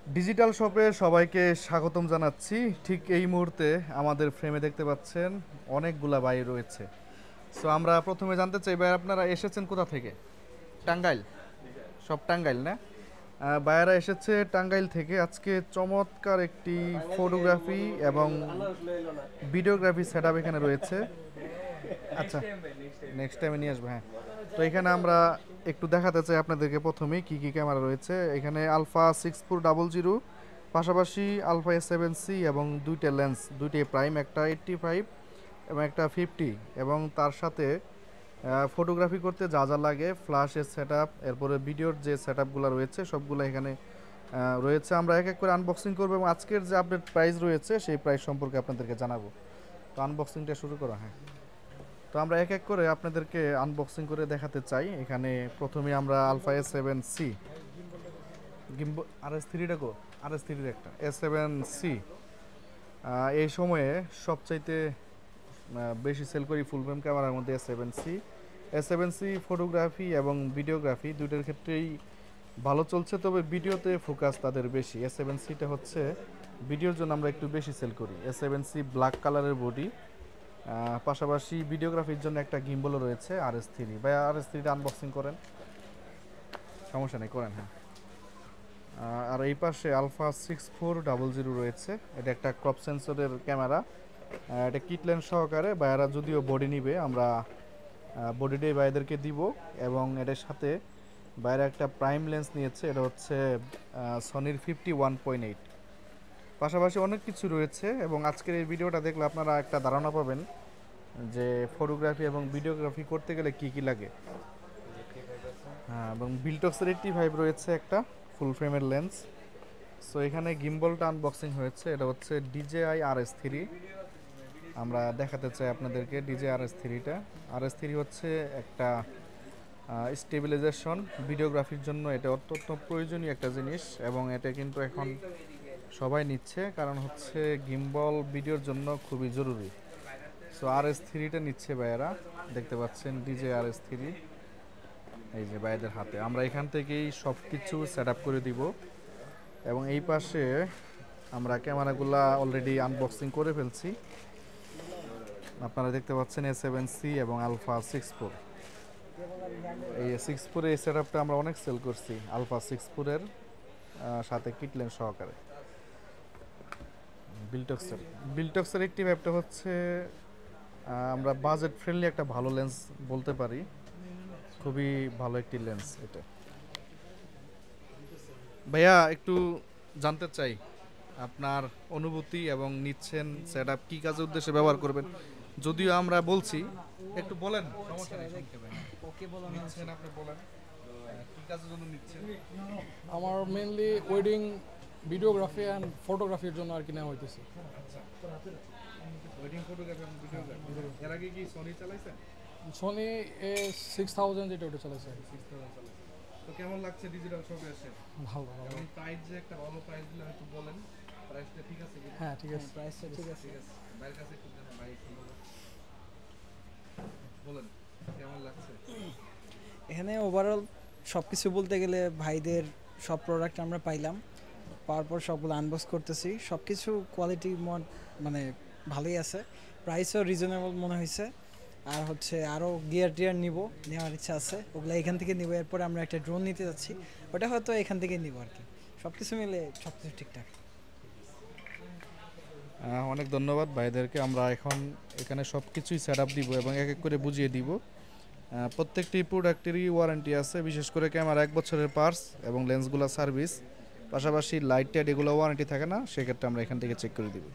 Digital শপে সবাইকে স্বাগতম জানাচ্ছি। ঠিক এই মুহূর্তে আমাদের ফ্রেমে দেখতে পাচ্ছেন অনেকগুলা বাইক রয়েছে। সো আমরা প্রথমে জানতে চাই ভাই, আপনারা এসেছেন কোথা থেকে? টাঙ্গাইল? সব টাঙ্গাইল না? ভাইয়ারা এসেছে টাঙ্গাইল থেকে। আজকে চমৎকার একটি ফটোগ্রাফি এবং ভিডিওগ্রাফি সেট আপ এখানে রয়েছে। আচ্ছা, নেক্সট টাইমে নিয়ে আসবো, হ্যাঁ। তো এখানে আমরা একটু দেখাতে চাই আপনাদেরকে প্রথমে কি কি ক্যামেরা রয়েছে। এখানে আলফা 6400, পাশাপাশি আলফা S7C এবং দুইটা লেন্স, দুইটাই প্রাইম, একটা 85 এবং একটা 50, এবং তার সাথে ফটোগ্রাফি করতে যা যা লাগে ফ্ল্যাশের সেট আপ, এরপরে ভিডিওর যে সেট আপগুলো রয়েছে সবগুলো এখানে রয়েছে। আমরা এক এক করে আনবক্সিং করবো এবং আজকের যে আপডেট প্রাইস রয়েছে সেই প্রাইস সম্পর্কে আপনাদেরকে জানাবো। তো আনবক্সিংটা শুরু করা, হ্যাঁ। তো আমরা এক এক করে আপনাদেরকে আনবক্সিং করে দেখাতে চাই। এখানে প্রথমে আমরা আলফা S7C গিম্বল, RS3টা কো, RS3 একটা S7C এই সময়ে সবচাইতে বেশি সেল করি ফুল ফ্রেম ক্যামেরার মধ্যে S7C ফটোগ্রাফি এবং ভিডিওগ্রাফি দুইটার ক্ষেত্রেই ভালো চলছে, তবে ভিডিওতে ফোকাস তাদের বেশি। S7Cটা হচ্ছে ভিডিওর জন্য আমরা একটু বেশি সেল করি। S7C ব্ল্যাক কালারের বডি, পাশাপাশি ভিডিওগ্রাফির জন্য একটা গিম্বলও রয়েছে RS3। ভাই RS3টা আনবক্সিং করেন, সমস্যা নেই, করেন, হ্যাঁ। আর এই পাশে আলফা 6400 রয়েছে। এটা একটা ক্রপ সেন্সরের ক্যামেরা, এটা কিট লেন্স সহকারে। ভাইয়ারা যদিও বডি নিবে, আমরা বডিটাই ভাইদেরকে দিব, এবং এটার সাথে বাইরে একটা প্রাইম লেন্স নিয়েছে, এটা হচ্ছে সনির 51.8। পাশাপাশি অনেক কিছু রয়েছে, এবং আজকের এই ভিডিওটা দেখলে আপনারা একটা ধারণা পাবেন যে ফটোগ্রাফি এবং ভিডিওগ্রাফি করতে গেলে কি কি লাগে। হ্যাঁ, এবং বিলটক্সের 85 রয়েছে একটা ফুল ফ্রেমের লেন্স। সো এখানে গিম্বলটা আনবক্সিং হয়েছে, এটা হচ্ছে DJI RS3। আমরা দেখাতে চাই আপনাদেরকে DJI RS3টা। RS3 হচ্ছে একটা স্টেবিলাইজেশন ভিডিওগ্রাফির জন্য এটা অত্যন্ত প্রয়োজনীয় একটা জিনিস, এবং এটা কিন্তু এখন সবাই নিচ্ছে, কারণ হচ্ছে গিম্বল ভিডিওর জন্য খুবই জরুরি। সো RS3টা নিচ্ছে ভাইয়েরা, দেখতে পাচ্ছেন DJI RS3 এই যে ভাইদের হাতে। আমরা এখান থেকেই সব কিছু সেট আপ করে দিব, এবং এই পাশে আমরা ক্যামেরাগুলা অলরেডি আনবক্সিং করে ফেলছি। আপনারা দেখতে পাচ্ছেন A7C এবং আলফা 64। এই 64 এই সেট আপটা আমরা অনেক সেল করছি, আলফা 64-এর সাথে কিটলেন সহকারে। বিলটক্সের একটি ম্যাপটা হচ্ছে আমরা বাজেট ফ্রেন্ডলি একটা ভালো লেন্স বলতে পারি, খুবই ভালো একটি লেন্স এটা। ভাইয়া একটু জানতে চাই আপনার অনুভূতি, এবং নিচ্ছেন সেট আপ কী কাজের উদ্দেশ্যে ব্যবহার করবেন, যদিও আমরা বলছি, একটু বলেন, সমস্যা নেই, শুনতে পাই। ওকে বলা নিচ্ছেন, আপনি বলেন কী কাজের জন্য নিচ্ছেন। আমার মেইনলি ওয়েডিং ভিডিওগ্রাফি অ্যান্ড ফটোগ্রাফির জন্য আর কি নেওয়া হইতেছে। ওয়েডিং ফটোগ্রাফি এবং ভিডিওগ্রাফি এর আগে কি সনি চালাইছেন? সোনি A6000 যেটা ওটা চালাইছে। তো কেমন লাগছে ডিজিটাল শপে এসে? ভালো ভালো। এবং প্রাইস, যে একটা ভালো প্রাইস দিলে হয়তো বলেন, প্রাইসটা ঠিক আছে কি? হ্যাঁ ঠিক আছে, প্রাইসটা ঠিক আছে। ঠিক আছে, বাইরের কাছে একটু জানা, ভাই বলেন কেমন লাগছে। এখানে ওভারঅল সব কিছু বলতে গেলে ভাইদের সব প্রোডাক্ট আমরা পাইলাম, পাওয়ার পর সবগুলো আনবক্স করতেছি। সব কিছু কোয়ালিটি মানে ভালোই আছে, প্রাইসও রিজনেবল মনে হয়েছে। আর হচ্ছে আরও গিয়ার টিয়ার নেওয়ার ইচ্ছা আছে, ওগুলো এখান থেকে নিব। এরপরে আমরা একটা ড্রোন নিতে যাচ্ছি, ওটা হয়তো এখান থেকে নিব আর কি। সব কিছু মিলে সব কিছু ঠিকঠাক। অনেক ধন্যবাদ ভাইদেরকে। আমরা এখন এখানে সব কিছুই সেট আপ দিব এবং এক এক করে বুঝিয়ে দিব। প্রত্যেকটি প্রোডাক্টেরই ওয়ারেন্টি আছে, বিশেষ করে ক্যামেরা 1 বছরের পার্টস এবং লেন্সগুলো সার্ভিস, পাশাপাশি লাইট টাইট এগুলো ওয়ারেন্টি থাকে না, সেক্ষেত্রে আমরা এখান থেকে চেক করে দিব।